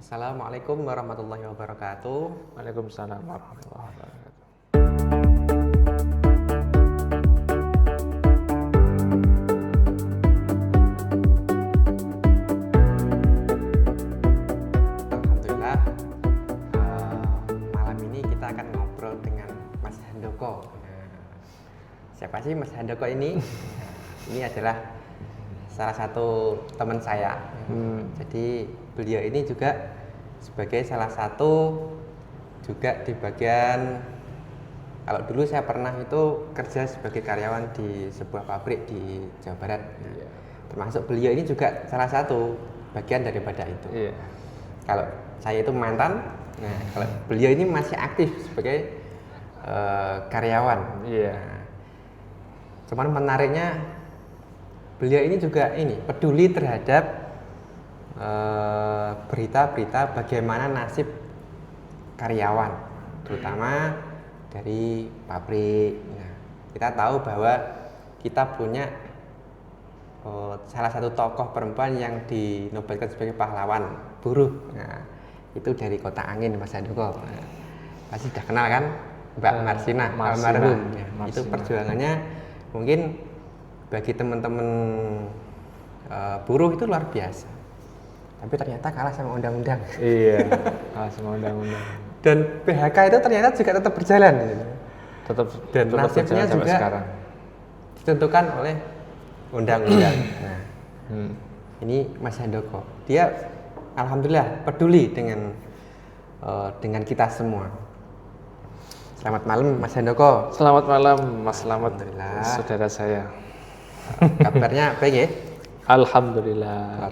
Assalamualaikum warahmatullahi wabarakatuh. Waalaikumsalam warahmatullahi wabarakatuh. Alhamdulillah, malam ini kita akan ngobrol dengan Mas Handoko. Siapa sih Mas Handoko ini? Ini adalah salah satu teman saya. Jadi beliau ini juga sebagai salah satu juga di bagian, kalau dulu saya pernah itu kerja sebagai karyawan di sebuah pabrik di Jawa Barat. Termasuk beliau ini juga salah satu bagian daripada itu. Kalau saya itu mantan, kalau beliau ini masih aktif sebagai karyawan. Cuman menariknya beliau ini juga peduli terhadap berita-berita bagaimana nasib karyawan, terutama dari pabrik. Kita tahu bahwa kita punya salah satu tokoh perempuan yang dinobatkan sebagai pahlawan buruh. Itu dari Kota Angin, Mas Handoko. Pasti sudah kenal kan, Mbak Marsinah almarhum. Itu perjuangannya mungkin bagi teman-teman buruh itu luar biasa. Tapi ternyata kalah sama undang-undang. Kalah sama undang-undang. Dan PHK itu ternyata juga tetap berjalan. Dan nasibnya juga sekarang ditentukan oleh undang-undang. Ini Mas Handoko. Dia alhamdulillah peduli dengan kita semua. Selamat malam Mas Handoko. Selamat malam Mas Slamet, saudara saya. Kabarnya baik ya? Alhamdulillah.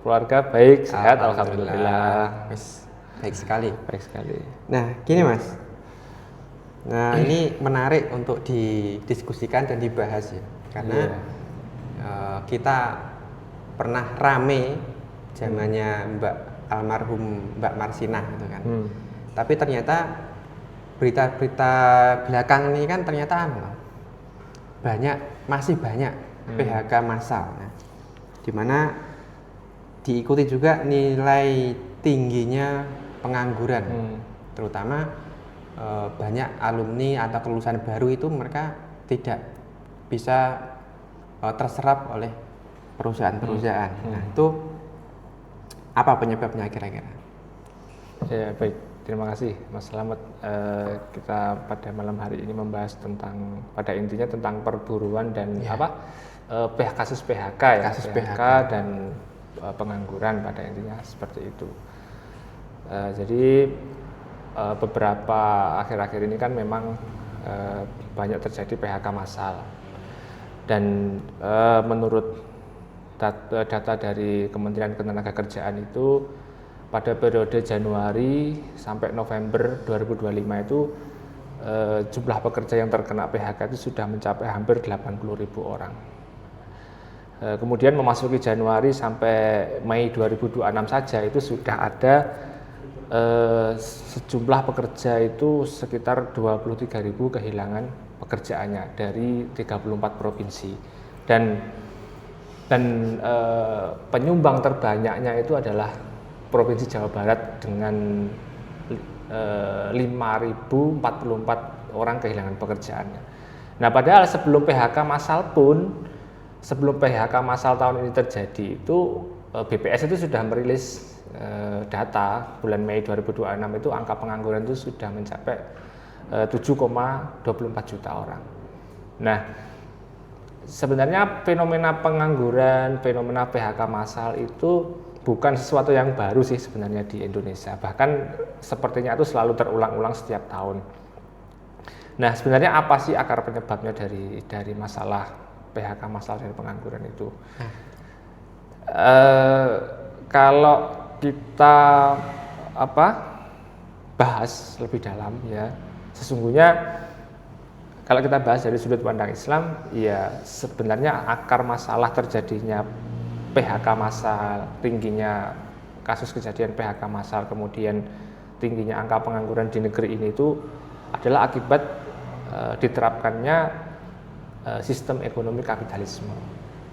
Keluarga baik, sehat, alhamdulillah. Baik sekali. Baik sekali. Nah, gini Mas. Nah, ini menarik untuk didiskusikan dan dibahas ya. Karena kita pernah rame zamannya Mbak Marsinah gitu kan. Tapi ternyata berita-berita belakang ini kan ternyata masih banyak PHK massal. Di mana diikuti juga nilai tingginya pengangguran, terutama banyak alumni atau kelulusan baru itu mereka tidak bisa terserap oleh perusahaan-perusahaan. Nah, itu apa penyebabnya kira-kira? Ya baik, terima kasih Mas Slamet. Kita pada malam hari ini membahas pada intinya tentang perburuan dan kasus PHK ya, kasus PHK dan pengangguran pada intinya seperti itu. Jadi beberapa akhir-akhir ini kan memang banyak terjadi PHK massal dan menurut data dari Kementerian Ketenagakerjaan itu pada periode Januari sampai November 2025 itu jumlah pekerja yang terkena PHK itu sudah mencapai hampir 80.000 orang. Kemudian memasuki Januari sampai Mei 2026 saja itu sudah ada sejumlah pekerja itu sekitar 23.000 kehilangan pekerjaannya dari 34 provinsi dan penyumbang terbanyaknya itu adalah Provinsi Jawa Barat dengan 5.044 orang kehilangan pekerjaannya. Nah, padahal sebelum PHK massal tahun ini terjadi itu BPS itu sudah merilis data bulan Mei 2026 itu angka pengangguran itu sudah mencapai 7,24 juta orang. Nah, sebenarnya fenomena pengangguran, fenomena PHK massal itu bukan sesuatu yang baru sih sebenarnya di Indonesia. Bahkan sepertinya itu selalu terulang-ulang setiap tahun. Nah, sebenarnya apa sih akar penyebabnya dari masalah PHK massal dan pengangguran itu? Kalau kita bahas lebih dalam ya, sesungguhnya kalau kita bahas dari sudut pandang Islam, ya sebenarnya akar masalah terjadinya PHK massal, tingginya kasus kejadian PHK massal, kemudian tingginya angka pengangguran di negeri ini itu adalah akibat diterapkannya sistem ekonomi kapitalisme.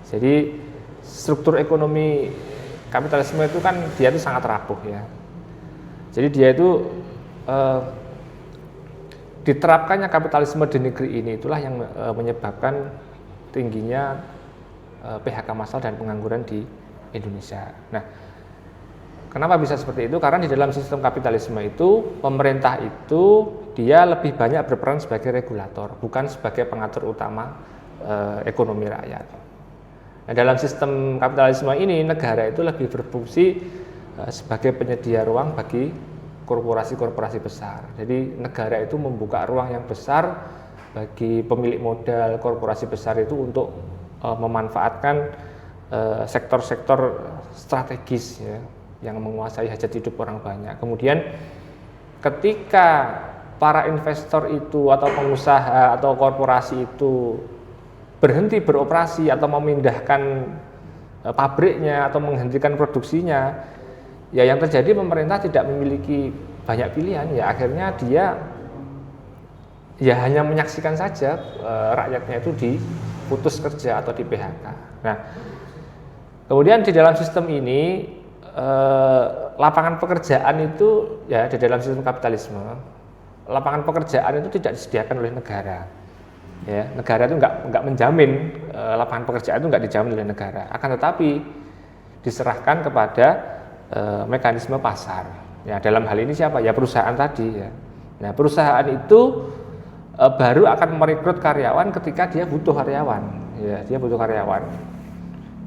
Jadi struktur ekonomi kapitalisme itu kan dia itu sangat rapuh ya. Jadi dia itu diterapkannya kapitalisme di negeri ini itulah yang menyebabkan tingginya PHK massal dan pengangguran di Indonesia. Nah, kenapa bisa seperti itu? Karena di dalam sistem kapitalisme itu pemerintah itu dia lebih banyak berperan sebagai regulator, bukan sebagai pengatur utama ekonomi rakyat. Nah, dalam sistem kapitalisme ini negara itu lebih berfungsi sebagai penyedia ruang bagi korporasi-korporasi besar. Jadi negara itu membuka ruang yang besar bagi pemilik modal korporasi besar itu untuk memanfaatkan sektor-sektor strategis ya, yang menguasai hajat hidup orang banyak. Kemudian ketika para investor itu atau pengusaha atau korporasi itu berhenti beroperasi atau memindahkan pabriknya atau menghentikan produksinya, ya yang terjadi pemerintah tidak memiliki banyak pilihan, ya akhirnya dia ya hanya menyaksikan saja rakyatnya itu diputus kerja atau di PHK. Nah, kemudian di dalam sistem ini lapangan pekerjaan itu ya di dalam sistem kapitalisme lapangan pekerjaan itu tidak disediakan oleh negara. Ya, negara itu nggak menjamin lapangan pekerjaan itu nggak dijamin oleh negara. Akan tetapi diserahkan kepada mekanisme pasar. Ya, dalam hal ini siapa? Ya perusahaan tadi. Ya. Nah, perusahaan itu baru akan merekrut karyawan ketika dia butuh karyawan. Ya, dia butuh karyawan.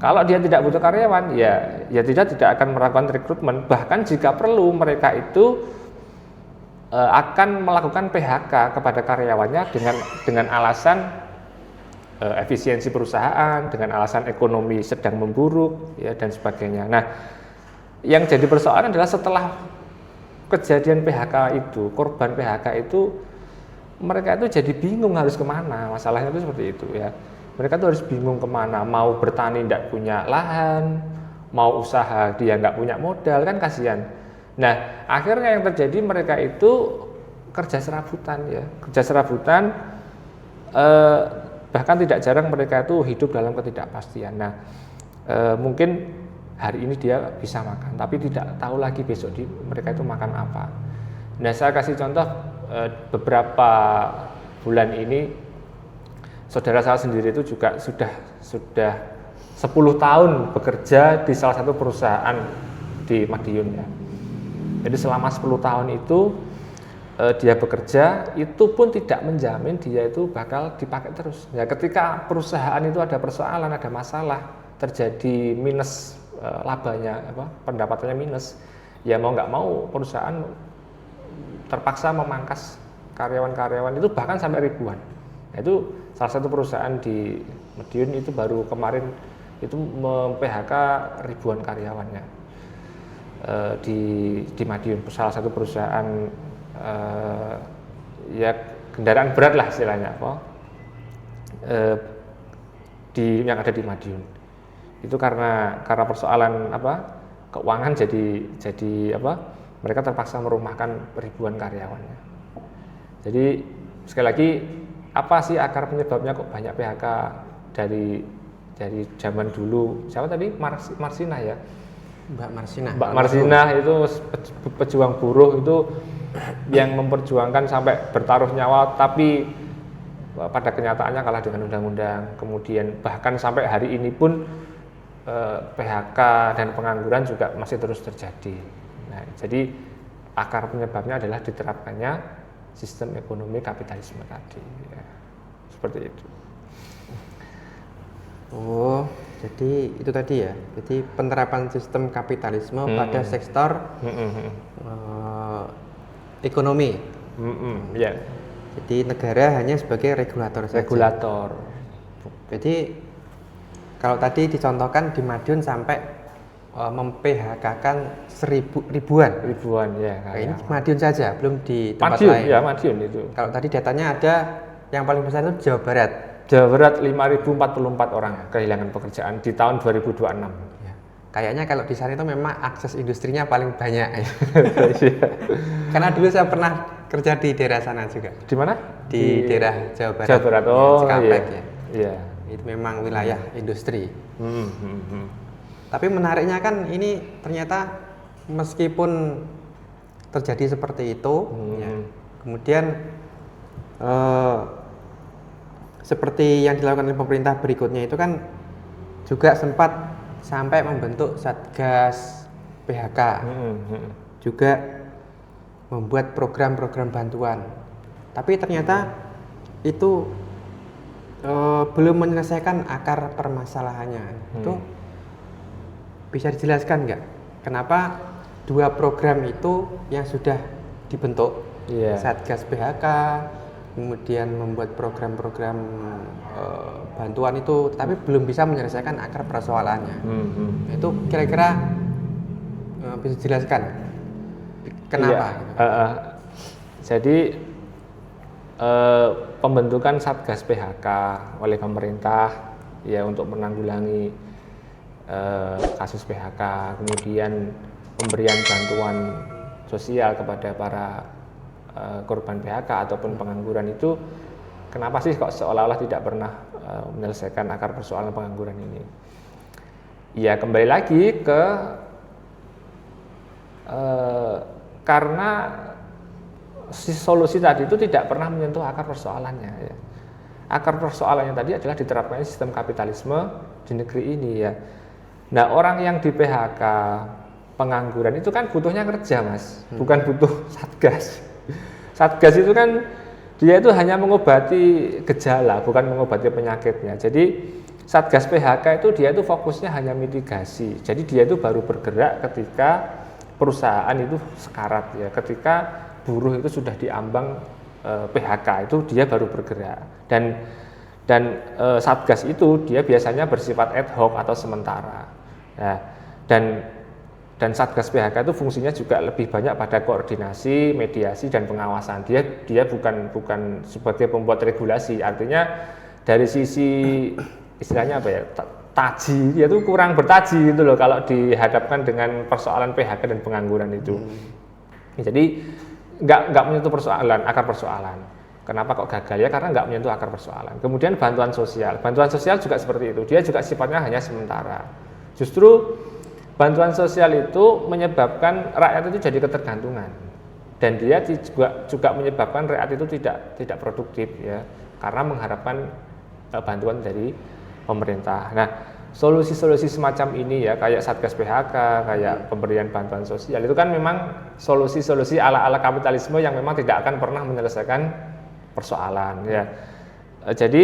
Kalau dia tidak butuh karyawan, ya tidak akan melakukan rekrutmen. Bahkan jika perlu mereka itu akan melakukan PHK kepada karyawannya dengan alasan efisiensi perusahaan, dengan alasan ekonomi sedang memburuk, ya dan sebagainya. Nah, yang jadi persoalan adalah setelah kejadian PHK itu, korban PHK itu, mereka itu jadi bingung harus kemana. Masalahnya itu seperti itu ya. Mereka tuh harus bingung kemana, mau bertani tidak punya lahan, mau usaha dia nggak punya modal, kan kasihan. Nah, akhirnya yang terjadi mereka itu kerja serabutan ya, kerja serabutan, bahkan tidak jarang mereka itu hidup dalam ketidakpastian. Nah, mungkin hari ini dia bisa makan, tapi tidak tahu lagi besok mereka itu makan apa. Nah, saya kasih contoh beberapa bulan ini. Saudara saya sendiri itu juga sudah 10 tahun bekerja di salah satu perusahaan di Madiun ya. Jadi selama 10 tahun itu dia bekerja, itu pun tidak menjamin dia itu bakal dipakai terus. Ya, ketika perusahaan itu ada persoalan, ada masalah, terjadi minus labanya, pendapatannya minus, ya mau nggak mau perusahaan terpaksa memangkas karyawan-karyawan itu bahkan sampai ribuan. Nah, itu salah satu perusahaan di Madiun itu baru kemarin itu mem-PHK ribuan karyawannya di Madiun, salah satu perusahaan ya kendaraan berat lah istilahnya yang ada di Madiun. Itu karena persoalan keuangan jadi mereka terpaksa merumahkan ribuan karyawannya. Jadi sekali lagi, apa sih akar penyebabnya kok banyak PHK dari zaman dulu? Siapa tadi? Marsinah ya? Mbak Marsinah. Mbak Marsinah itu pejuang buruh itu yang memperjuangkan sampai bertaruh nyawa, tapi pada kenyataannya kalah dengan undang-undang. Kemudian bahkan sampai hari ini pun PHK dan pengangguran juga masih terus terjadi. Nah, jadi akar penyebabnya adalah diterapkannya sistem ekonomi kapitalisme tadi, ya. Seperti itu. Oh, jadi itu tadi ya. Jadi penerapan sistem kapitalisme pada sektor ekonomi. Ya. Jadi negara hanya sebagai regulator saja. Regulator. Jadi kalau tadi dicontohkan di Madiun sampai mem-PHK-kan ribuan Ya. Nah, ini Madiun saja, belum di tempat Madiun, lain. ya Madiun itu. Kalau tadi datanya ada yang paling besar itu Jawa Barat. Jawa Barat 5.044 orang kehilangan pekerjaan di tahun 2026. Ya. Kayaknya kalau di sana itu memang akses industrinya paling banyak. Karena dulu saya pernah kerja di daerah sana juga. Di mana? Di daerah Jawa Barat. Jawa Barat. Oh, Cikampek iya. ya. Iya. Itu memang wilayah industri. Tapi menariknya kan ini ternyata meskipun terjadi seperti itu, ya, kemudian seperti yang dilakukan oleh pemerintah berikutnya itu kan juga sempat sampai membentuk Satgas PHK, juga membuat program-program bantuan. Tapi ternyata itu belum menyelesaikan akar permasalahannya. Itu bisa dijelaskan nggak? Kenapa dua program itu yang sudah dibentuk, Satgas PHK, kemudian membuat program-program bantuan itu, tapi belum bisa menyelesaikan akar persoalannya. Itu kira-kira bisa dijelaskan kenapa? Jadi pembentukan Satgas PHK oleh pemerintah ya untuk menanggulangi kasus PHK, kemudian pemberian bantuan sosial kepada para korban PHK ataupun pengangguran itu, kenapa sih kok seolah-olah tidak pernah menyelesaikan akar persoalan pengangguran ini? Ya kembali lagi ke karena solusi tadi itu tidak pernah menyentuh akar persoalannya. Ya. Akar persoalannya tadi adalah diterapkannya sistem kapitalisme di negeri ini ya. Nah orang yang di PHK pengangguran itu kan butuhnya kerja mas, bukan butuh satgas. Satgas itu kan dia itu hanya mengobati gejala, bukan mengobati penyakitnya. Jadi Satgas PHK itu dia itu fokusnya hanya mitigasi. Jadi dia itu baru bergerak ketika perusahaan itu sekarat ya, ketika buruh itu sudah diambang PHK itu dia baru bergerak. Dan Satgas itu dia biasanya bersifat ad hoc atau sementara. Nah, dan Satgas PHK itu fungsinya juga lebih banyak pada koordinasi, mediasi dan pengawasan. Dia bukan sebagai pembuat regulasi. Artinya dari sisi istilahnya apa ya? Taji, dia tuh kurang bertaji gitu loh kalau dihadapkan dengan persoalan PHK dan pengangguran itu. Jadi nggak menyentuh persoalan, akar persoalan. Kenapa kok gagal ya? Karena nggak menyentuh akar persoalan. Kemudian bantuan sosial juga seperti itu. Dia juga sifatnya hanya sementara. Justru bantuan sosial itu menyebabkan rakyat itu jadi ketergantungan, dan dia juga menyebabkan rakyat itu tidak produktif ya, karena mengharapkan bantuan dari pemerintah. Nah, solusi-solusi semacam ini ya, kayak Satgas PHK, kayak pemberian bantuan sosial itu kan memang solusi-solusi ala-ala kapitalisme yang memang tidak akan pernah menyelesaikan persoalan ya. Jadi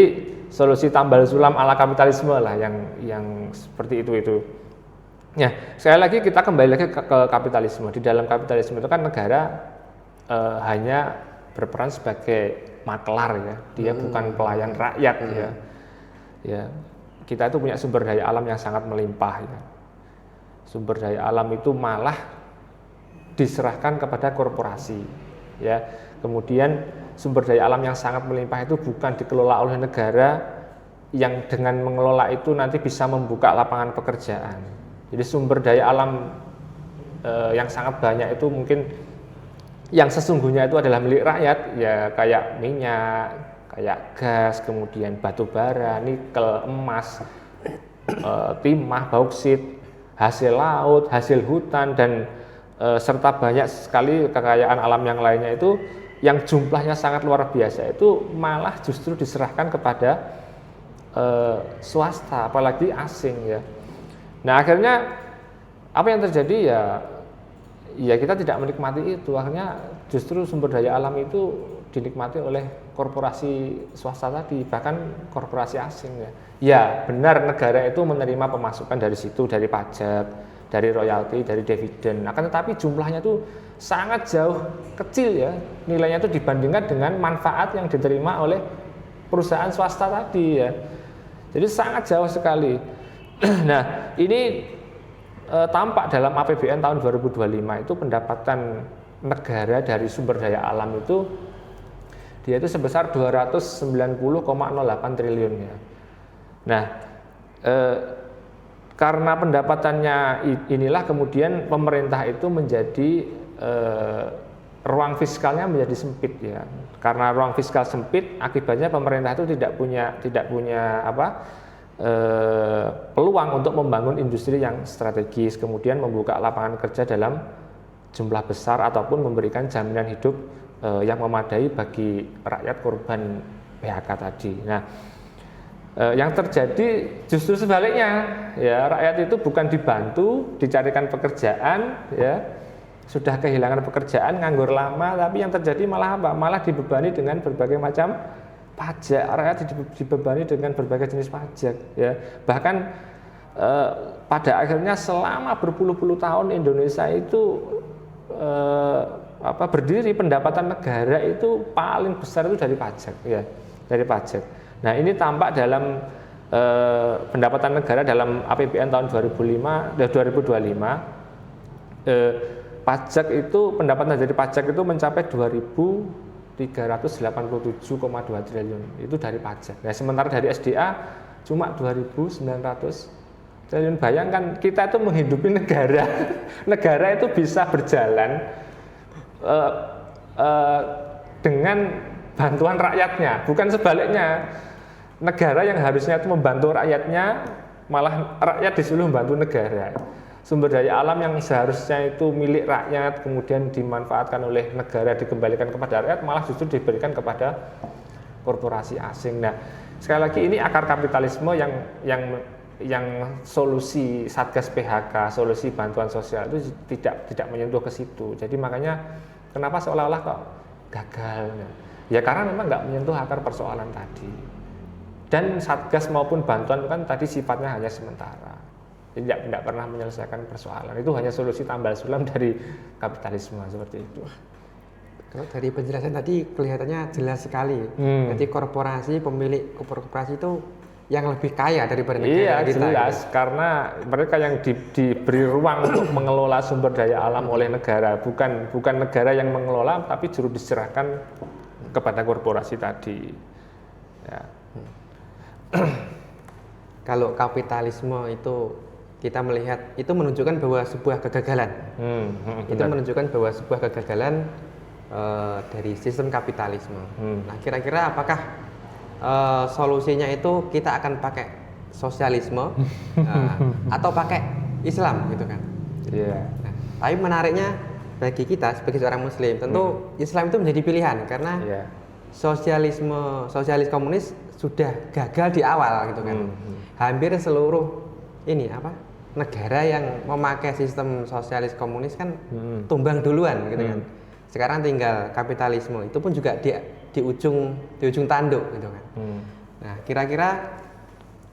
solusi tambal sulam ala kapitalisme lah yang seperti itu. Ya, sekali lagi kita kembali lagi ke kapitalisme. Di dalam kapitalisme itu kan negara hanya berperan sebagai maklar ya, dia bukan pelayan rakyat ya. Ya, kita itu punya sumber daya alam yang sangat melimpah ya. Sumber daya alam itu malah diserahkan kepada korporasi ya. Kemudian sumber daya alam yang sangat melimpah itu bukan dikelola oleh negara yang dengan mengelola itu nanti bisa membuka lapangan pekerjaan. Jadi sumber daya alam yang sangat banyak itu mungkin yang sesungguhnya itu adalah milik rakyat ya, kayak minyak, kayak gas, kemudian batu bara, nikel, emas, timah, bauksit, hasil laut, hasil hutan, dan serta banyak sekali kekayaan alam yang lainnya itu yang jumlahnya sangat luar biasa itu malah justru diserahkan kepada swasta, apalagi asing ya. Nah akhirnya apa yang terjadi ya kita tidak menikmati itu, akhirnya justru sumber daya alam itu dinikmati oleh korporasi swasta tadi, bahkan korporasi asing ya. Ya benar, negara itu menerima pemasukan dari situ, dari pajak, dari royalti, dari dividen. Akan tetapi jumlahnya itu sangat jauh kecil ya, nilainya itu dibandingkan dengan manfaat yang diterima oleh perusahaan swasta tadi ya. Jadi sangat jauh sekali. Nah ini tampak dalam APBN tahun 2025 itu pendapatan negara dari sumber daya alam itu dia itu sebesar 290,08 triliun ya. Nah karena pendapatannya inilah kemudian pemerintah itu menjadi ruang fiskalnya menjadi sempit ya. Karena ruang fiskal sempit, akibatnya pemerintah itu tidak punya peluang untuk membangun industri yang strategis, kemudian membuka lapangan kerja dalam jumlah besar ataupun memberikan jaminan hidup yang memadai bagi rakyat korban PHK tadi. Nah, yang terjadi justru sebaliknya, ya, rakyat itu bukan dibantu, dicarikan pekerjaan, ya, sudah kehilangan pekerjaan, nganggur lama, tapi yang terjadi malah apa? Malah dibebani dengan berbagai macam pajak. Rakyat dibebani dengan berbagai jenis pajak, ya. Bahkan pada akhirnya selama berpuluh-puluh tahun Indonesia itu berdiri, pendapatan negara itu paling besar itu dari pajak, ya, dari pajak. Nah, ini tampak dalam pendapatan negara dalam APBN tahun 2025. Pajak itu, pendapatan dari pajak itu mencapai 2.387,2 triliun, itu dari pajak. Nah, sementara dari SDA cuma 2.900 triliun. Bayangkan kita itu menghidupi negara, negara itu bisa berjalan dengan bantuan rakyatnya, bukan sebaliknya. Negara yang harusnya itu membantu rakyatnya, malah rakyat disuruh membantu negara. Sumber daya alam yang seharusnya itu milik rakyat, kemudian dimanfaatkan oleh negara, dikembalikan kepada rakyat, malah justru diberikan kepada korporasi asing. Nah, sekali lagi ini akar kapitalisme yang solusi Satgas PHK, solusi bantuan sosial itu tidak menyentuh ke situ. Jadi makanya kenapa seolah-olah kok gagal? Ya karena memang nggak menyentuh akar persoalan tadi. Dan Satgas maupun bantuan kan tadi sifatnya hanya sementara. Jadi tidak pernah menyelesaikan persoalan. Itu hanya solusi tambal sulam dari kapitalisme seperti itu. Kalau dari penjelasan tadi kelihatannya jelas sekali. Jadi korporasi, pemilik korporasi itu yang lebih kaya daripada negara kita. Iya, jelas. Gitu. Karena mereka yang diberi ruang untuk mengelola sumber daya alam oleh negara, bukan negara yang mengelola, tapi justru diserahkan kepada korporasi tadi. Ya. Kalau kapitalisme itu kita melihat itu menunjukkan bahwa sebuah kegagalan. Itu menunjukkan bahwa sebuah kegagalan dari sistem kapitalisme. Nah, kira-kira apakah solusinya itu kita akan pakai sosialisme atau pakai Islam gitu kan? Yeah. Nah, tapi menariknya bagi kita sebagai seorang Muslim, tentu Islam itu menjadi pilihan karena sosialis komunis sudah gagal di awal gitu kan. Hampir seluruh negara yang memakai sistem sosialis komunis kan tumbang duluan gitu kan. Sekarang tinggal kapitalisme, itu pun juga di ujung tanduk gitu kan. Nah, kira-kira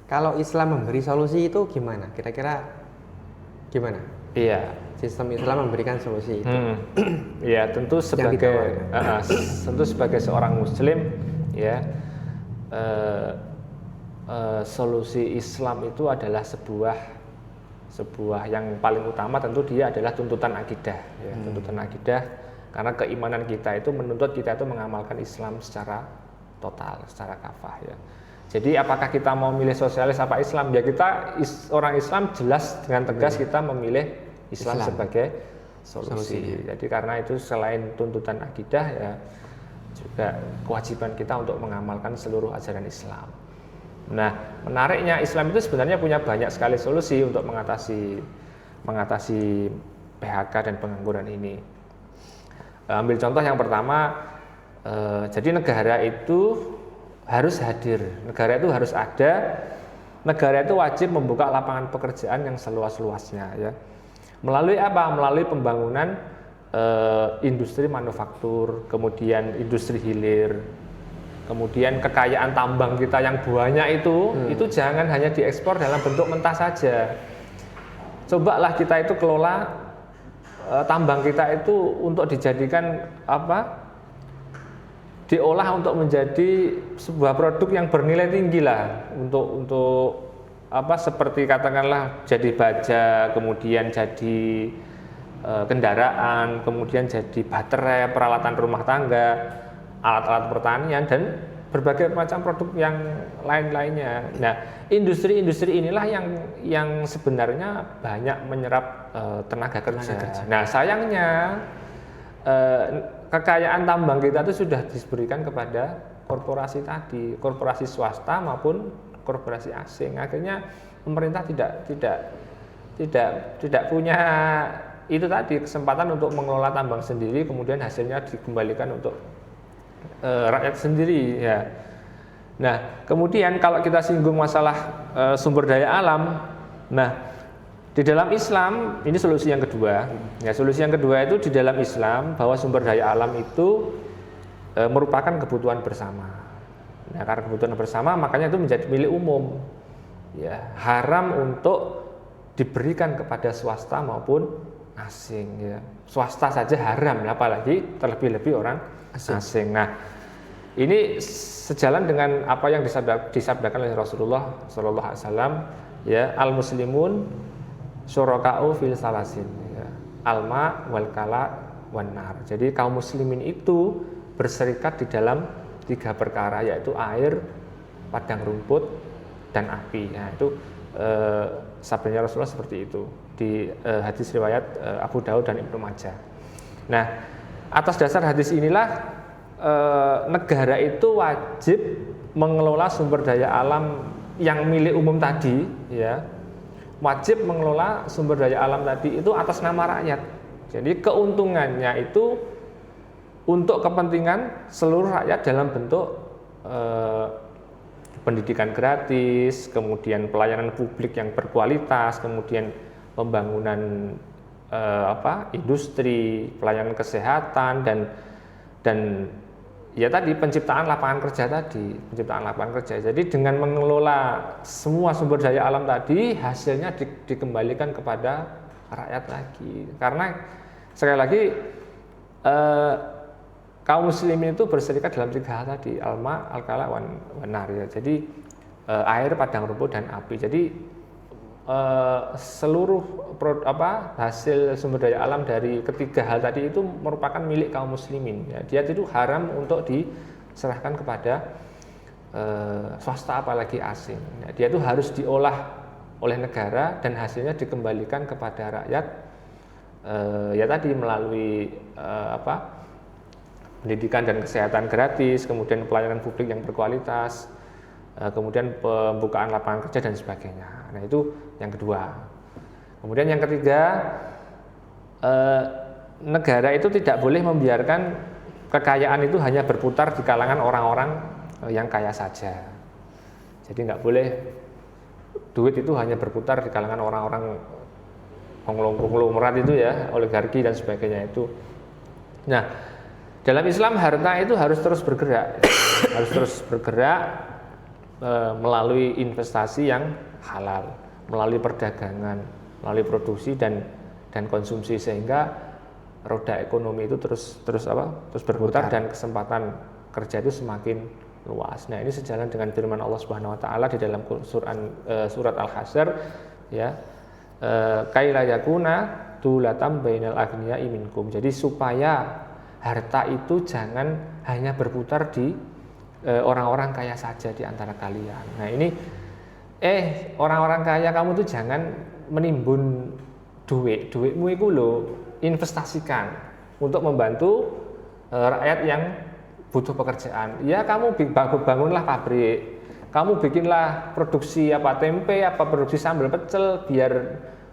kalau Islam memberi solusi itu gimana? Kira-kira gimana? Iya, sistem Islam memberikan solusi itu. Iya, tentu sebagai seorang Muslim, ya, solusi Islam itu adalah sebuah yang paling utama. Tentu dia adalah tuntutan akidah, ya, tuntutan akidah, karena keimanan kita itu menuntut kita itu mengamalkan Islam secara total, secara kafah, ya. Jadi apakah kita mau milih sosialis apa Islam? Ya kita orang Islam jelas dengan tegas kita memilih Islam sebagai solusi. Jadi karena itu selain tuntutan akidah, ya juga kewajiban kita untuk mengamalkan seluruh ajaran Islam. Nah, menariknya Islam itu sebenarnya punya banyak sekali solusi untuk mengatasi PHK dan pengangguran ini. Ambil contoh yang pertama, jadi negara itu harus hadir, negara itu harus ada, negara itu wajib membuka lapangan pekerjaan yang seluas-luasnya, ya. Melalui apa? Melalui pembangunan industri manufaktur, kemudian industri hilir, kemudian kekayaan tambang kita yang banyak itu jangan hanya diekspor dalam bentuk mentah saja. Cobalah kita itu kelola tambang kita itu untuk dijadikan diolah untuk menjadi sebuah produk yang bernilai tinggi lah, untuk seperti katakanlah jadi baja, kemudian jadi kendaraan, kemudian jadi baterai, peralatan rumah tangga, alat-alat pertanian, dan berbagai macam produk yang lain-lainnya. Nah, industri-industri inilah yang sebenarnya banyak menyerap tenaga kerja. Nah, sayangnya kekayaan tambang kita itu sudah diberikan kepada korporasi tadi, korporasi swasta maupun korporasi asing. Akhirnya pemerintah tidak punya itu tadi kesempatan untuk mengelola tambang sendiri, kemudian hasilnya dikembalikan untuk rakyat sendiri ya. Nah, kemudian kalau kita singgung masalah sumber daya alam, nah di dalam Islam ini solusi yang kedua. Ya, solusi yang kedua itu di dalam Islam bahwa sumber daya alam itu merupakan kebutuhan bersama. Nah, karena kebutuhan bersama makanya itu menjadi milik umum. Ya, haram untuk diberikan kepada swasta maupun asing ya. Swasta saja haram, apalagi terlebih-lebih orang asing. Nah, ini sejalan dengan apa yang disabdakan oleh Rasulullah sallallahu alaihi wasallam ya, al muslimun syuraka'u fil salasin ya, alma wal kala wan nar. Jadi kaum muslimin itu berserikat di dalam 3 perkara, yaitu air, padang rumput, dan api. Nah, itu sabdanya Rasulullah seperti itu di hadis riwayat Abu Daud dan Ibnu Majah. Nah, atas dasar hadis inilah negara itu wajib mengelola sumber daya alam yang milik umum tadi, ya, wajib mengelola sumber daya alam tadi itu atas nama rakyat. Jadi keuntungannya itu untuk kepentingan seluruh rakyat dalam bentuk pendidikan gratis, kemudian pelayanan publik yang berkualitas, kemudian pembangunan industri, pelayanan kesehatan dan ya tadi penciptaan lapangan kerja. Jadi dengan mengelola semua sumber daya alam tadi, hasilnya dikembalikan kepada rakyat lagi. Karena sekali lagi kaum muslimin itu berserikat dalam 3 hal tadi, alma, alkala, wan nar ya. Jadi air, padang rumput, dan api. Jadi seluruh hasil sumber daya alam dari ketiga hal tadi itu merupakan milik kaum muslimin ya. Dia itu haram untuk diserahkan kepada swasta apalagi asing ya. Dia itu harus diolah oleh negara dan hasilnya dikembalikan kepada rakyat ya tadi melalui pendidikan dan kesehatan gratis, kemudian pelayanan publik yang berkualitas, kemudian pembukaan lapangan kerja dan sebagainya. Nah, itu yang kedua. Kemudian yang ketiga, negara itu tidak boleh membiarkan kekayaan itu hanya berputar di kalangan orang-orang yang kaya saja. Jadi nggak boleh duit itu hanya berputar di kalangan orang-orang konglomerat itu ya, oligarki dan sebagainya itu. Nah, dalam Islam harta itu harus terus bergerak, melalui investasi yang halal, melalui perdagangan, melalui produksi dan konsumsi, sehingga roda ekonomi itu terus berputar dan kesempatan kerja itu semakin luas. Nah, ini sejalan dengan firman Allah Subhanahu wa taala di dalam surat Al-Hasyr ya. Kaila yakuna dulatam bainal aghniya'i minkum. Jadi supaya harta itu jangan hanya berputar di orang-orang kaya saja di antara kalian. Nah, ini orang-orang kaya kamu tuh jangan menimbun duitmu itu loh, investasikan untuk membantu rakyat yang butuh pekerjaan. Ya, kamu bangunlah pabrik, kamu bikinlah produksi tempe, produksi sambal pecel, biar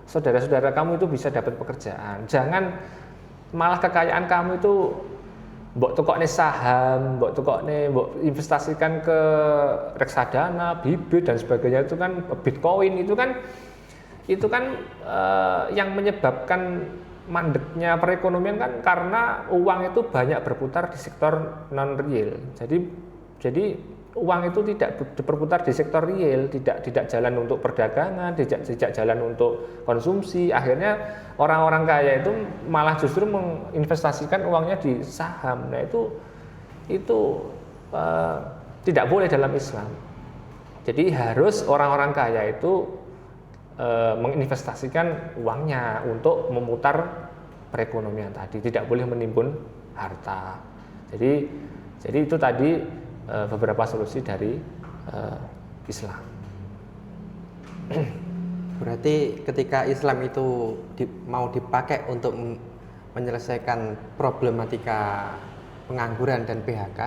saudara-saudara kamu itu bisa dapat pekerjaan. Jangan malah kekayaan kamu itu mbok tukokne saham, mbok investasikan ke reksadana, bibit dan sebagainya, itu kan Bitcoin itu kan yang menyebabkan mandeknya perekonomian kan karena uang itu banyak berputar di sektor non real. Jadi uang itu tidak berputar di sektor real, tidak jalan untuk perdagangan, tidak jalan untuk konsumsi. Akhirnya orang-orang kaya itu malah justru menginvestasikan uangnya di saham. Nah, itu tidak boleh dalam Islam. Jadi harus orang-orang kaya itu menginvestasikan uangnya untuk memutar perekonomian tadi, tidak boleh menimbun harta. Jadi itu tadi beberapa solusi dari Islam. Berarti ketika Islam itu mau dipakai untuk menyelesaikan problematika pengangguran dan PHK,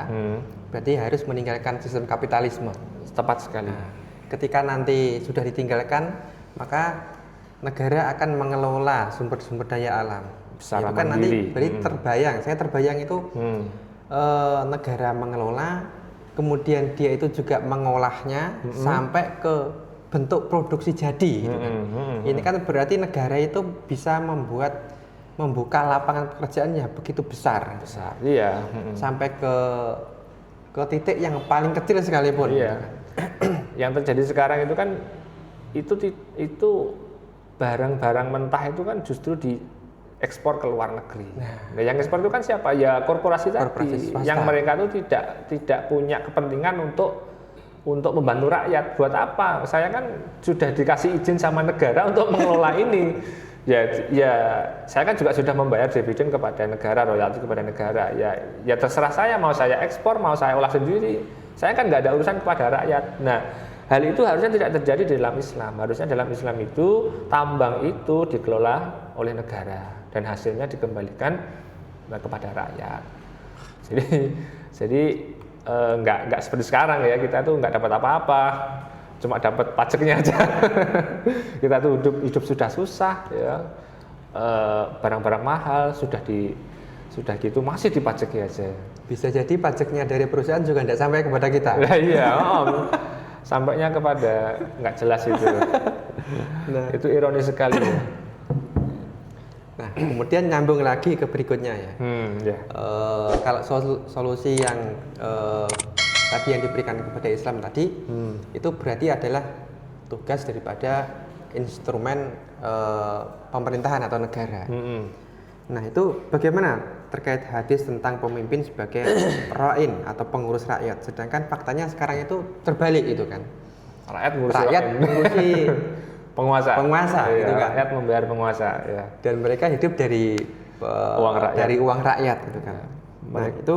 berarti harus meninggalkan sistem kapitalisme. Tepat sekali. Nah, ketika nanti sudah ditinggalkan, maka negara akan mengelola sumber-sumber daya alam. Secara Itu kan nanti mandiri. berarti terbayang, saya terbayang itu negara mengelola, kemudian dia itu juga mengolahnya sampai ke bentuk produksi jadi gitu kan. Ini kan berarti negara itu bisa membuka lapangan pekerjaan yang begitu besar. Iya. Sampai ke titik yang paling kecil sekalipun. Iya. Yang terjadi sekarang itu kan itu barang-barang mentah itu kan justru diekspor ke luar negeri. Nah, yang ekspor itu kan siapa? Ya korporasi tadi. swasta. Yang mereka itu tidak punya kepentingan untuk membantu rakyat. Buat apa? Saya kan sudah dikasih izin sama negara untuk mengelola ini. Ya, saya kan juga sudah membayar dividen kepada negara, royalti kepada negara. Ya terserah saya, mau saya ekspor, mau saya olah sendiri. Saya kan nggak ada urusan kepada rakyat. Nah, hal itu harusnya tidak terjadi di dalam Islam. Harusnya dalam Islam itu tambang itu dikelola oleh negara dan hasilnya dikembalikan kepada rakyat. Jadi nggak seperti sekarang ya, kita tuh nggak dapat apa-apa, cuma dapat pajaknya aja. Kita tuh hidup sudah susah ya, barang-barang mahal sudah gitu masih dipajaki aja. Bisa jadi pajaknya dari perusahaan juga tidak sampai kepada kita. Nah, iya, sampainya kepada nggak jelas itu. Nah, itu ironis sekali ya. Nah, kemudian nyambung lagi ke berikutnya ya. Ya. Kalau solusi yang tadi yang diberikan kepada Islam tadi, itu berarti adalah tugas daripada instrumen pemerintahan atau negara. Nah, itu bagaimana terkait hadis tentang pemimpin sebagai ra'in atau pengurus rakyat? Sedangkan faktanya sekarang itu terbalik itu kan. Rakyat mengurusi penguasa iya, gitu kan. Rakyat membayar penguasa ya. Dan mereka hidup dari uang rakyat gitu kan. Nah, itu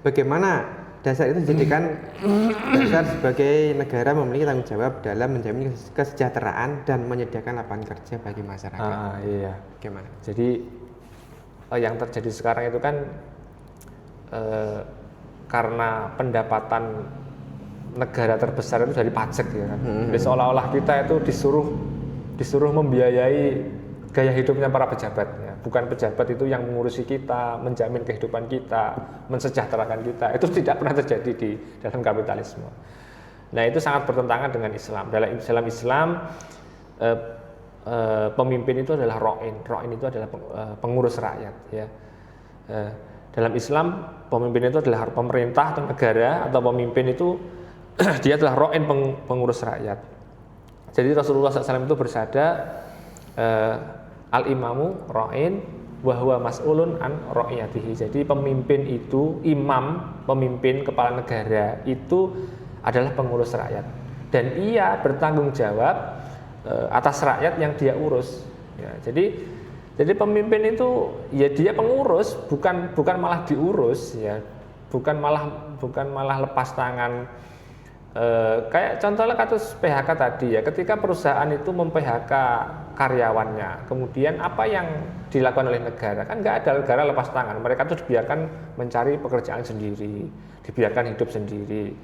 bagaimana dasar itu dijadikan dasar sebagai negara memiliki tanggung jawab dalam menjamin kesejahteraan dan menyediakan lapangan kerja bagi masyarakat. Iya. Bagaimana? Jadi yang terjadi sekarang itu kan karena pendapatan negara terbesar itu dari pajak ya kan. Jadi seolah-olah kita itu disuruh membiayai gaya hidupnya para pejabat ya. Bukan pejabat itu yang mengurusi kita, menjamin kehidupan kita, mensejahterakan kita. Itu tidak pernah terjadi di dalam kapitalisme. Nah, itu sangat bertentangan dengan Islam. Dalam Islam pemimpin itu adalah ra'in. Ra'in itu adalah pengurus rakyat ya. Dalam Islam pemimpin itu adalah pemerintah atau negara, atau pemimpin itu dia adalah ra'in, pengurus rakyat. Jadi Rasulullah SAW itu bersabda, al-imamu ra'in wa huwa mas'ulun an ra'iyatihi. Jadi pemimpin itu, pemimpin kepala negara itu adalah pengurus rakyat, dan ia bertanggung jawab atas rakyat yang dia urus ya. Jadi pemimpin itu ya dia pengurus, bukan malah diurus ya, bukan malah lepas tangan. Kayak contohnya kasus PHK tadi ya, ketika perusahaan itu mem-PHK karyawannya, kemudian apa yang dilakukan oleh negara? Kan nggak ada, negara lepas tangan, mereka tuh dibiarkan mencari pekerjaan sendiri, dibiarkan hidup sendiri.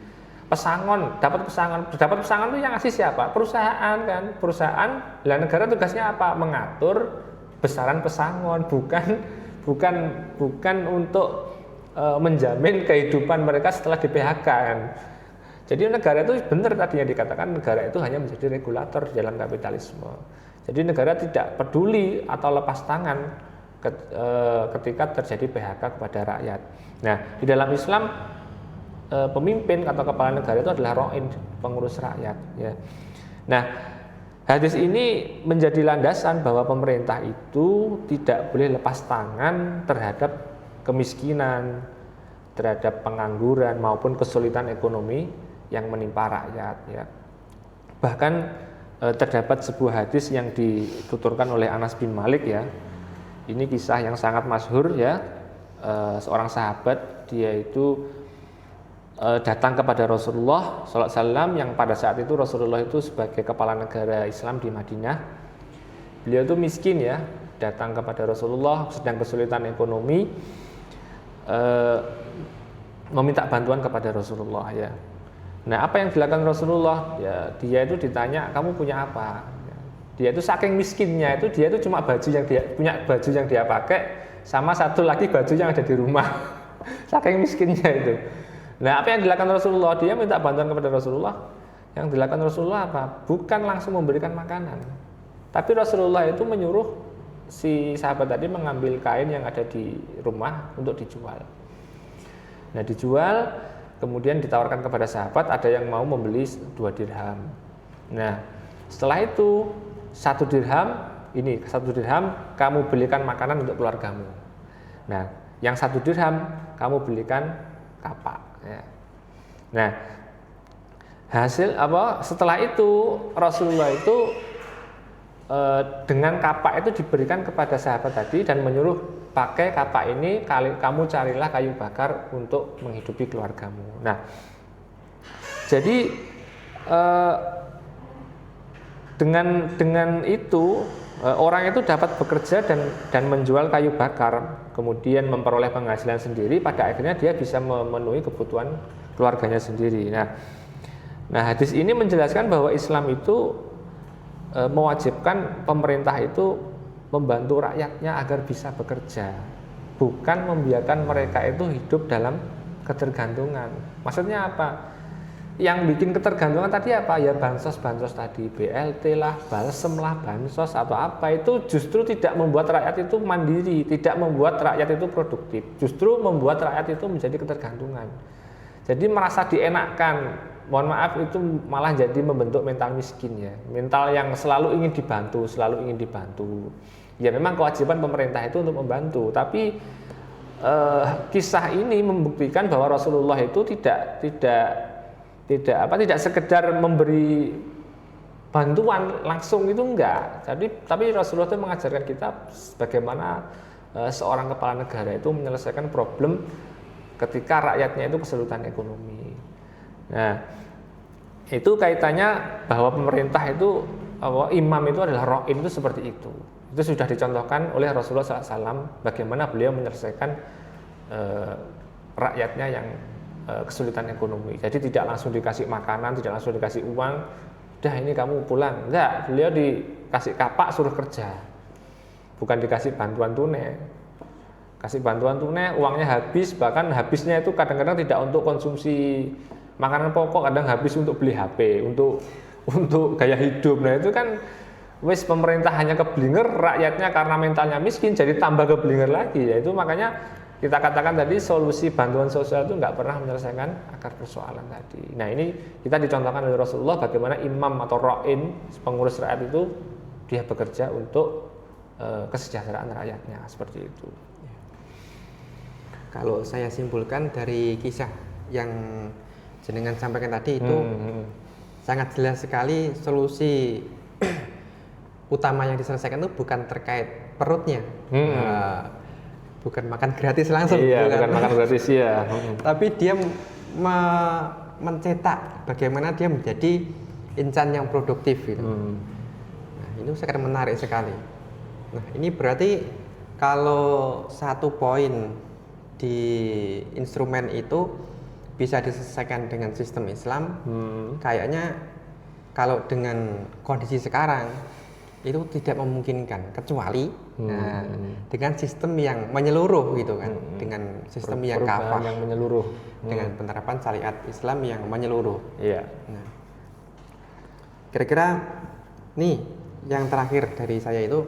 Dapat pesangon itu yang ngasih siapa? Perusahaan kan, perusahaan. Lah negara tugasnya apa? Mengatur besaran pesangon, bukan untuk menjamin kehidupan mereka setelah di PHK kan. Jadi negara itu benar tadi yang dikatakan, negara itu hanya menjadi regulator dalam kapitalisme. Jadi negara tidak peduli atau lepas tangan ketika terjadi PHK kepada rakyat. Nah, di dalam Islam pemimpin atau kepala negara itu adalah ra'in, pengurus rakyat ya. Nah, hadis ini menjadi landasan bahwa pemerintah itu tidak boleh lepas tangan terhadap kemiskinan, terhadap pengangguran maupun kesulitan ekonomi yang menimpa rakyat ya. Bahkan terdapat sebuah hadis yang dituturkan oleh Anas bin Malik ya. Ini kisah yang sangat masyhur ya. Seorang sahabat, dia itu datang kepada Rasulullah SAW, yang pada saat itu Rasulullah itu sebagai kepala negara Islam di Madinah. Beliau itu miskin ya, datang kepada Rasulullah sedang kesulitan ekonomi, meminta bantuan kepada Rasulullah ya. Nah, apa yang dilakukan Rasulullah? Ya, dia itu ditanya, kamu punya apa? Ya, dia itu saking miskinnya itu dia itu cuma baju yang dia punya baju yang dia pakai sama satu lagi baju yang ada di rumah. Saking miskinnya itu. Nah, apa yang dilakukan Rasulullah? Dia minta bantuan kepada Rasulullah. Yang dilakukan Rasulullah apa? Bukan langsung memberikan makanan. Tapi Rasulullah itu menyuruh si sahabat tadi mengambil kain yang ada di rumah untuk dijual. Nah, dijual, kemudian ditawarkan kepada sahabat, ada yang mau membeli 2 dirham. Nah, setelah itu 1 dirham kamu belikan makanan untuk keluargamu. Nah, yang 1 dirham kamu belikan kapak. Ya. Nah, setelah itu Rasulullah itu dengan kapak itu diberikan kepada sahabat tadi dan menyuruh pakai kapak ini kamu carilah kayu bakar untuk menghidupi keluargamu. Nah, jadi dengan itu orang itu dapat bekerja dan menjual kayu bakar, kemudian memperoleh penghasilan sendiri. Pada akhirnya dia bisa memenuhi kebutuhan keluarganya sendiri. Nah, hadis ini menjelaskan bahwa Islam itu mewajibkan pemerintah itu membantu rakyatnya agar bisa bekerja, bukan membiarkan mereka itu hidup dalam ketergantungan. Maksudnya apa? Yang bikin ketergantungan tadi apa? Ya bansos tadi, BLT lah, balsem lah, bansos atau apa, itu justru tidak membuat rakyat itu mandiri, tidak membuat rakyat itu produktif, justru membuat rakyat itu menjadi ketergantungan. Jadi merasa dienakkan. Mohon maaf, itu malah jadi membentuk mental miskin ya, mental yang selalu ingin dibantu. Ya memang kewajiban pemerintah itu untuk membantu, tapi kisah ini membuktikan bahwa Rasulullah itu tidak sekedar memberi bantuan langsung, itu enggak. Tapi Rasulullah itu mengajarkan kita bagaimana seorang kepala negara itu menyelesaikan problem ketika rakyatnya itu kesulitan ekonomi. Nah, itu kaitannya bahwa pemerintah itu, imam itu adalah ra'in, itu seperti itu. Itu sudah dicontohkan oleh Rasulullah SAW bagaimana beliau menyelesaikan rakyatnya yang kesulitan ekonomi. Jadi tidak langsung dikasih makanan, tidak langsung dikasih uang, udah ini kamu pulang. Enggak, beliau dikasih kapak suruh kerja, bukan dikasih bantuan tunai. Kasih bantuan tunai, uangnya habis, bahkan habisnya itu kadang-kadang tidak untuk konsumsi makanan pokok, kadang habis untuk beli HP, untuk gaya hidup. Nah itu kan wis pemerintah hanya keblinger, rakyatnya karena mentalnya miskin jadi tambah keblinger lagi. Ya itu makanya kita katakan tadi solusi bantuan sosial itu nggak pernah menyelesaikan akar persoalan tadi. Nah ini kita dicontohkan oleh Rasulullah bagaimana imam atau ra'in, pengurus rakyat itu dia bekerja untuk kesejahteraan rakyatnya, seperti itu. Kalau saya simpulkan dari kisah yang jenengan sampaikan tadi itu sangat jelas sekali solusi utama yang diselesaikan itu bukan terkait perutnya, bukan makan gratis langsung, bukan makan gratis ya. Tapi dia mencetak bagaimana dia menjadi insan yang produktif gitu. Nah, ini sangat menarik sekali. Nah, ini berarti kalau satu poin di instrumen itu bisa diselesaikan dengan sistem Islam, kayaknya kalau dengan kondisi sekarang itu tidak memungkinkan, kecuali dengan sistem yang menyeluruh gitu kan, dengan sistem yang kafah, yang menyeluruh, dengan penerapan syariat Islam yang menyeluruh. Iya. Nah, kira-kira nih yang terakhir dari saya itu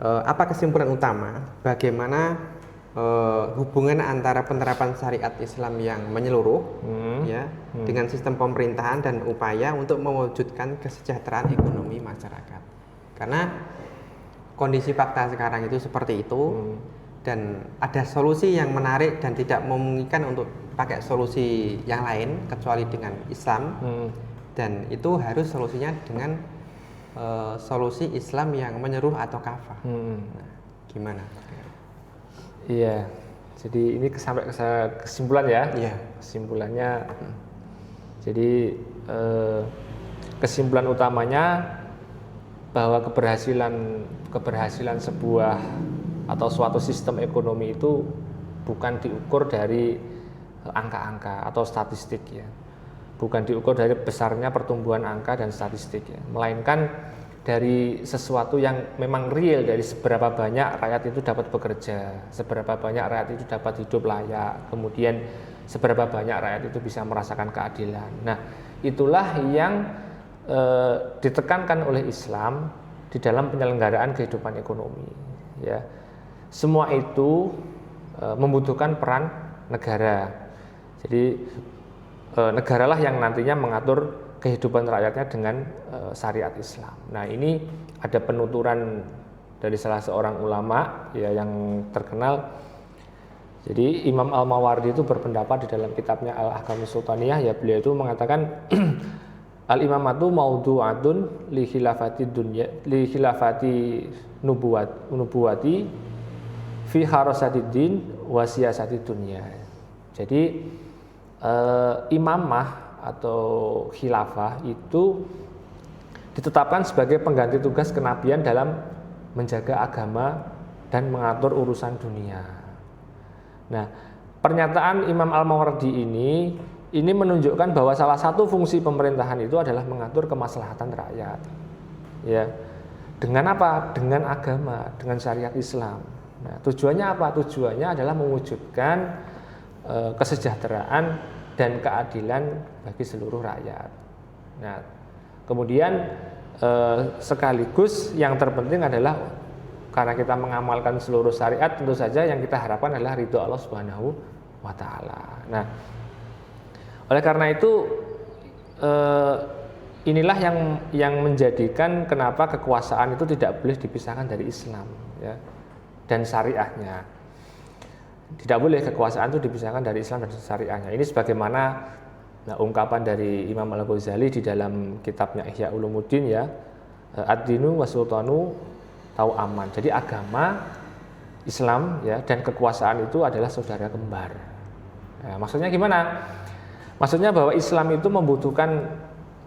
apa kesimpulan utama bagaimana hubungan antara penerapan syariat Islam yang menyeluruh dengan sistem pemerintahan dan upaya untuk mewujudkan kesejahteraan ekonomi masyarakat. Karena kondisi fakta sekarang itu seperti itu, dan ada solusi yang menarik dan tidak memungkinkan untuk pakai solusi yang lain kecuali dengan Islam, dan itu harus solusinya dengan solusi Islam yang menyeluruh atau kafah. Nah, gimana? Iya, jadi ini sampai ke kesimpulan ya. Iya. Kesimpulannya, jadi kesimpulan utamanya bahwa keberhasilan sebuah atau suatu sistem ekonomi itu bukan diukur dari angka-angka atau statistik ya. bukan diukur dari besarnya pertumbuhan angka dan statistik ya, melainkan dari sesuatu yang memang real, dari seberapa banyak rakyat itu dapat bekerja, seberapa banyak rakyat itu dapat hidup layak, kemudian seberapa banyak rakyat itu bisa merasakan keadilan. Nah, itulah yang ditekankan oleh Islam di dalam penyelenggaraan kehidupan ekonomi. Ya, semua itu membutuhkan peran negara. Jadi negaralah yang nantinya mengatur kehidupan rakyatnya dengan syariat Islam. Nah, ini ada penuturan dari salah seorang ulama ya yang terkenal. Jadi Imam Al-Mawardi itu berpendapat di dalam kitabnya Al-Ahkamus Sultaniyah ya, beliau itu mengatakan al-imamatu maudu'atun li khilafati dunya li khilafati nubuwati fi harasatiddin wa siyasatid dunya. Jadi imamah atau khilafah itu ditetapkan sebagai pengganti tugas kenabian dalam menjaga agama dan mengatur urusan dunia. Nah, pernyataan Imam Al-Mawardi ini menunjukkan bahwa salah satu fungsi pemerintahan itu adalah mengatur kemaslahatan rakyat. Ya. Dengan apa? Dengan agama, dengan syariat Islam. Nah, tujuannya apa? Tujuannya adalah mewujudkan kesejahteraan dan keadilan bagi seluruh rakyat. Nah, kemudian sekaligus yang terpenting adalah karena kita mengamalkan seluruh syariat, tentu saja yang kita harapkan adalah ridho Allah Subhanahu wa taala. Nah, oleh karena itu inilah yang menjadikan kenapa kekuasaan itu tidak boleh dipisahkan dari Islam ya, dan syariahnya. Tidak boleh kekuasaan itu dipisahkan dari Islam dan syariahnya. Ini sebagaimana ungkapan dari Imam Al-Ghazali di dalam kitabnya Ihya Ulumuddin ya, ad-dinu wa sultanu tau aman. Jadi agama Islam ya dan kekuasaan itu adalah saudara kembar. Nah, maksudnya gimana? Maksudnya bahwa Islam itu membutuhkan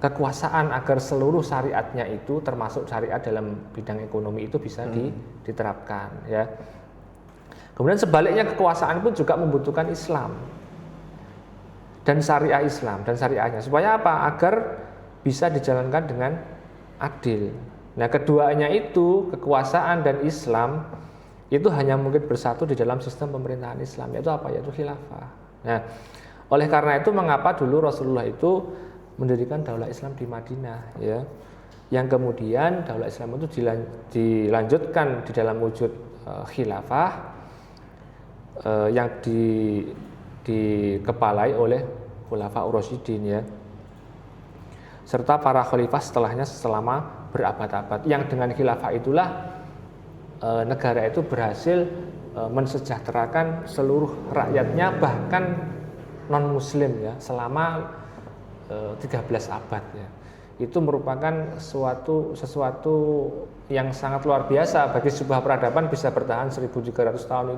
kekuasaan agar seluruh syariatnya itu termasuk syariat dalam bidang ekonomi itu bisa diterapkan ya. Kemudian sebaliknya kekuasaan pun juga membutuhkan Islam dan syariah Islam dan syariahnya supaya apa? Agar bisa dijalankan dengan adil. Nah, keduanya itu kekuasaan dan Islam itu hanya mungkin bersatu di dalam sistem pemerintahan Islam, yaitu apa? Yaitu khilafah. Nah, oleh karena itu mengapa dulu Rasulullah itu mendirikan daulah Islam di Madinah ya, yang kemudian daulah Islam itu dilanjutkan di dalam wujud khilafah yang dikepalai oleh Khulafa Ur-Rasyidin ya, serta para khalifah setelahnya selama berabad-abad, yang dengan khilafah itulah negara itu berhasil mensejahterakan seluruh rakyatnya bahkan non muslim ya selama 13 abad ya. Itu merupakan sesuatu yang sangat luar biasa bagi sebuah peradaban bisa bertahan 1300 tahun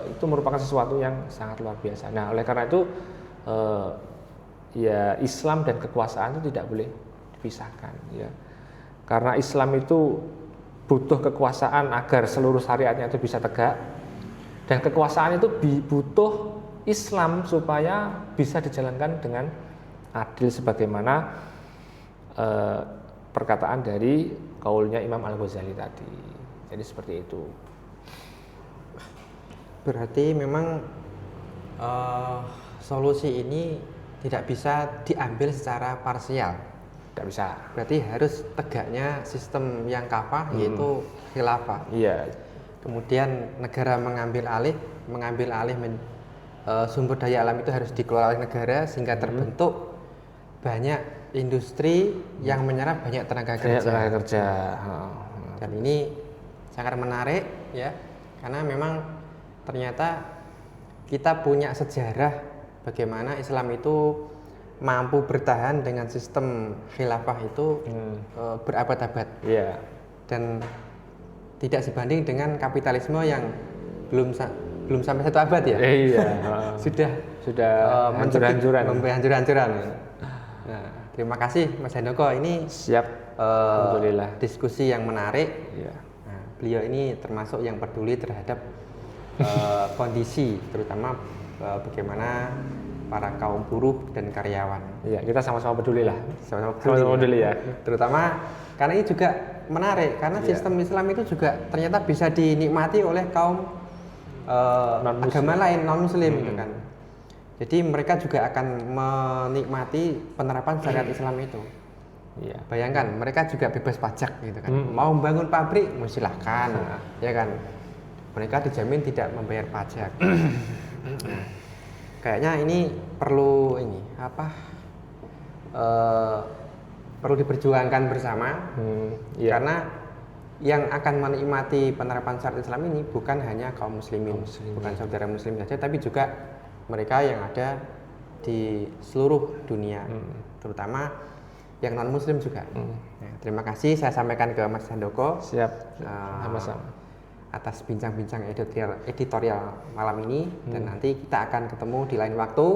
itu merupakan sesuatu yang sangat luar biasa. Nah, oleh karena itu ya Islam dan kekuasaan itu tidak boleh dipisahkan ya. Karena Islam itu butuh kekuasaan agar seluruh syariatnya itu bisa tegak, dan kekuasaan itu butuh Islam supaya bisa dijalankan dengan adil sebagaimana perkataan dari kaulnya Imam Al-Ghazali tadi. Jadi seperti itu. Berarti memang solusi ini tidak bisa diambil secara parsial. Tidak bisa. Berarti harus tegaknya sistem yang kafah yaitu khilafah. Iya. Kemudian negara mengambil alih sumber daya alam itu harus dikelola oleh negara sehingga terbentuk banyak industri yang menyerap banyak tenaga kerja. Dan ini sangat menarik ya, karena memang ternyata kita punya sejarah bagaimana Islam itu mampu bertahan dengan sistem khilafah itu berabad-abad. Yeah. Dan tidak sebanding dengan kapitalisme yang belum sampai 1 abad ya. Iya. sudah hancur-hancuran. Nah, terima kasih Mas Handoko, ini siap. Alhamdulillah. Diskusi yang menarik. Iya. Nah, beliau ini termasuk yang peduli terhadap kondisi, terutama bagaimana para kaum buruh dan karyawan. Iya, kita sama-sama peduli lah. Sama-sama Sama-sama peduli ya. Terutama karena ini juga menarik karena Iya. sistem Islam itu juga ternyata bisa dinikmati oleh kaum Non-Muslim. agama lain non Muslim gitu kan. Jadi mereka juga akan menikmati penerapan syariat Islam itu. Iya. Bayangkan mereka juga bebas pajak gitu kan. Mau membangun pabrik silahkan, ya kan. Mereka dijamin tidak membayar pajak. Nah, kayaknya ini perlu perlu diperjuangkan bersama. Iya. Karena yang akan menikmati penerapan syariat Islam ini bukan hanya kaum muslimin, bukan saudara muslim saja, tapi juga mereka yang ada di seluruh dunia, terutama yang non muslim juga. Nah, terima kasih saya sampaikan ke Mas Handoko. Siap. Sama-sama. Atas bincang-bincang editorial malam ini, dan nanti kita akan ketemu di lain waktu,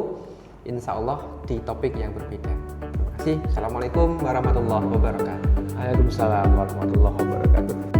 insya Allah di topik yang berbeda. Terima kasih. Assalamualaikum warahmatullahi wabarakatuh. Waalaikumsalam warahmatullahi wabarakatuh.